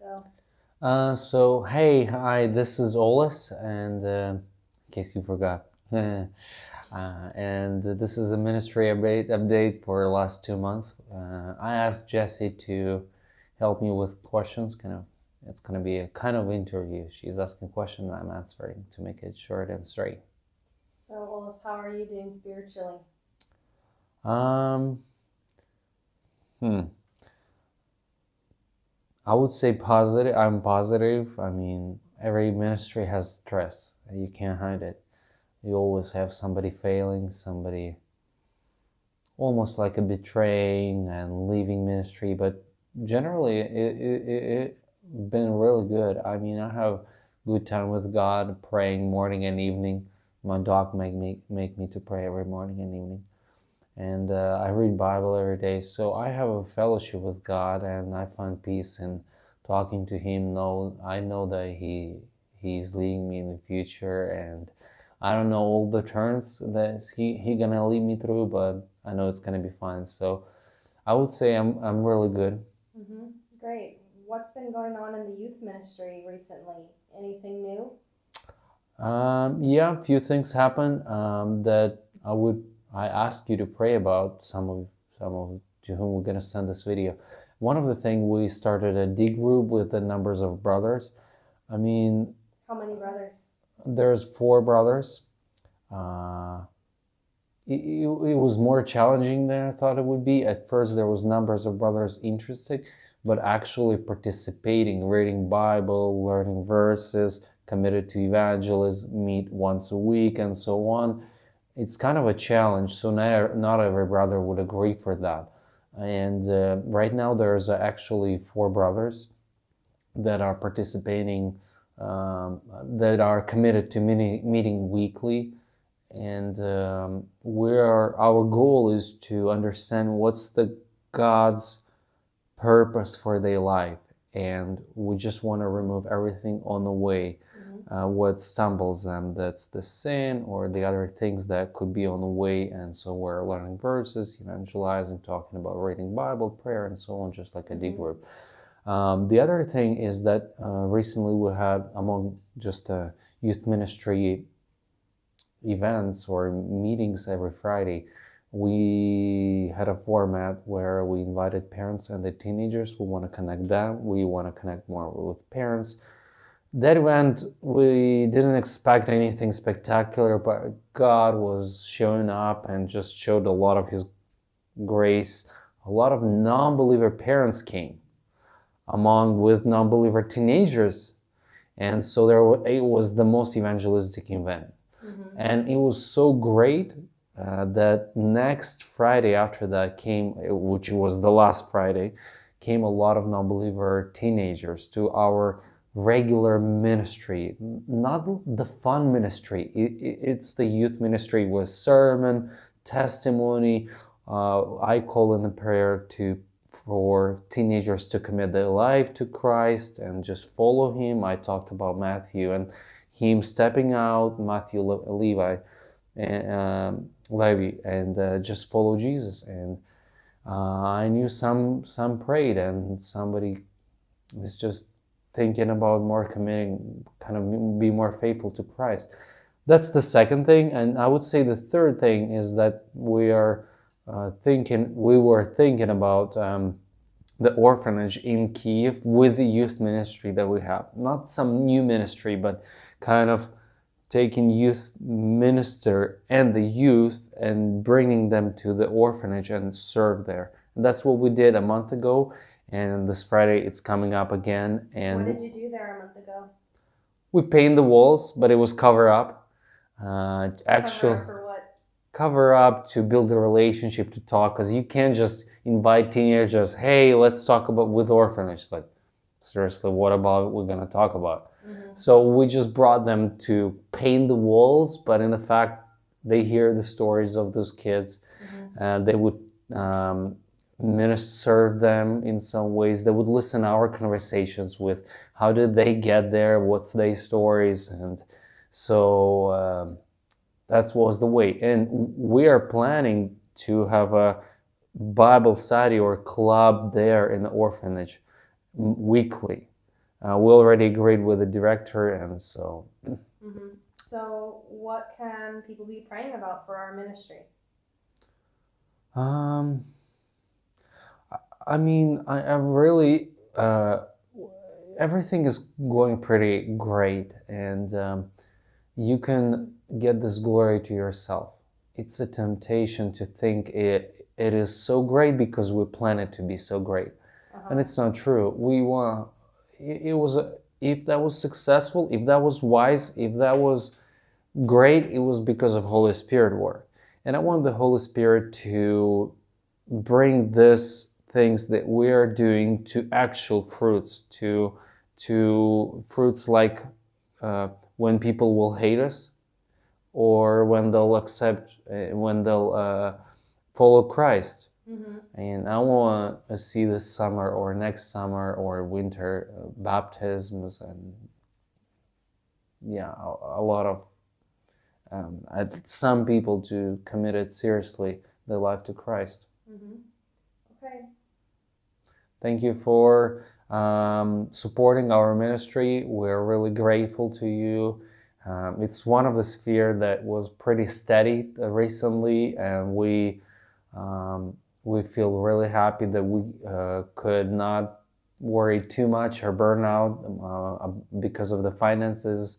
Go. Hi, this is Olis, and in case you forgot, and this is a ministry update for the last 2 months. I asked Jessie to help me with questions. It's gonna be a kind of interview. She's asking questions, I'm answering to make it short and straight. So, Willis, how are you doing spiritually? Um, hmm. I would say positive. I'm positive. I mean, every ministry has stress. You can't hide it. You always have somebody failing, somebody almost like a betraying and leaving ministry, but generally it been really good. I mean, I have good time with God, praying morning and evening. My doc make me to pray every morning and evening, and I read Bible every day. So I have a fellowship with God, and I find peace in talking to Him. I know that He's leading me in the future, and I don't know all the turns that he gonna lead me through, but I know it's gonna be fine. So I would say I'm really good. Mm-hmm. Great. What's been going on in the youth ministry recently? Anything new? Yeah, a few things happen that I ask you to pray about. Some of to whom we're gonna send this video. One of the things, we started a D group with the numbers of brothers. I mean, How many brothers? there's 4 brothers. Uh, it was more challenging than I thought it would be. At first, there was numbers of brothers interested, but actually participating, reading Bible, learning verses, committed to evangelism, meet once a week, and so on. It's kind of a challenge. So not every brother would agree for that. And right now, there's actually 4 brothers that are participating, that are committed to meeting weekly, and our goal is to understand what's the God's purpose for their life, and we just want to remove everything on the way, what stumbles them, that's the sin or the other things that could be on the way. And so we're learning verses, evangelizing, talking about reading Bible, prayer, and so on, just like a D group. The other thing is that recently we had, among just youth ministry events or meetings every Friday, we had a format where we invited parents and the teenagers. We want to connect them. We want to connect more with parents. That event, we didn't expect anything spectacular, but God was showing up and just showed a lot of His grace. A lot of non-believer parents came, among with non-believer teenagers, and so it was the most evangelistic event. And it was so great that next Friday after that came, which was the last Friday, came a lot of non-believer teenagers to our regular ministry, not the fun ministry. It's the youth ministry with sermon, testimony. I call in the prayer for teenagers to commit their life to Christ and just follow Him. I talked about Matthew and him stepping out, Matthew Levi, and just follow Jesus. And I knew some prayed, and somebody is just thinking about more committing, kind of be more faithful to Christ. That's the second thing. And I would say the third thing is that we were thinking about the orphanage in Kiev with the youth ministry that we have. Not some new ministry, but kind of taking youth minister and the youth and bringing them to the orphanage and serve there. And that's what we did a month ago, and this Friday it's coming up again. And what did you do there a month ago? We painted the walls, but it was cover up. Cover up for what? Cover up to build a relationship, to talk, because you can't just invite teenagers, hey, let's talk about with orphanage. Like, seriously, what about we're gonna talk about? So we just brought them to paint the walls, but in the fact, they hear the stories of those kids. They would serve them in some ways. They would listen to our conversations with how did they get there, what's their stories, and so that was the way. And we are planning to have a Bible study or club there in the orphanage weekly. We already agreed with the director, and so. Mm-hmm. So, what can people be praying about for our ministry? I mean, I really, everything is going pretty great, and you can get this glory to yourself. It's a temptation to think it is so great because we plan it to be so great, and it's not true. We want it was if that was successful, if that was wise, if that was great, it was because of Holy Spirit work, and I want the Holy Spirit to bring these things that we are doing to actual fruits, to fruits like when people will hate us, or when they'll accept, when they'll follow Christ. Mm-hmm. And I want to see this summer or next summer or winter baptisms, and yeah, a lot of some people to commit it seriously their life to Christ. Mm-hmm. Okay. Thank you for supporting our ministry. We're really grateful to you. It's one of the sphere that was pretty steady recently, and we feel really happy that we could not worry too much or burn out because of the finances.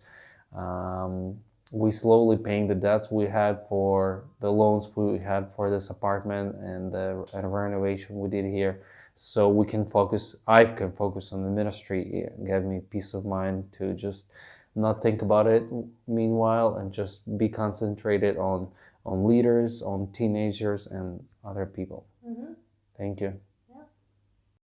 We slowly paying the debts we had for the loans we had for this apartment and the renovation we did here, so we can focus. I can focus on the ministry. It gave me peace of mind to just not think about it meanwhile, and just be concentrated on leaders, on teenagers, and other people. Mm-hmm. Thank you.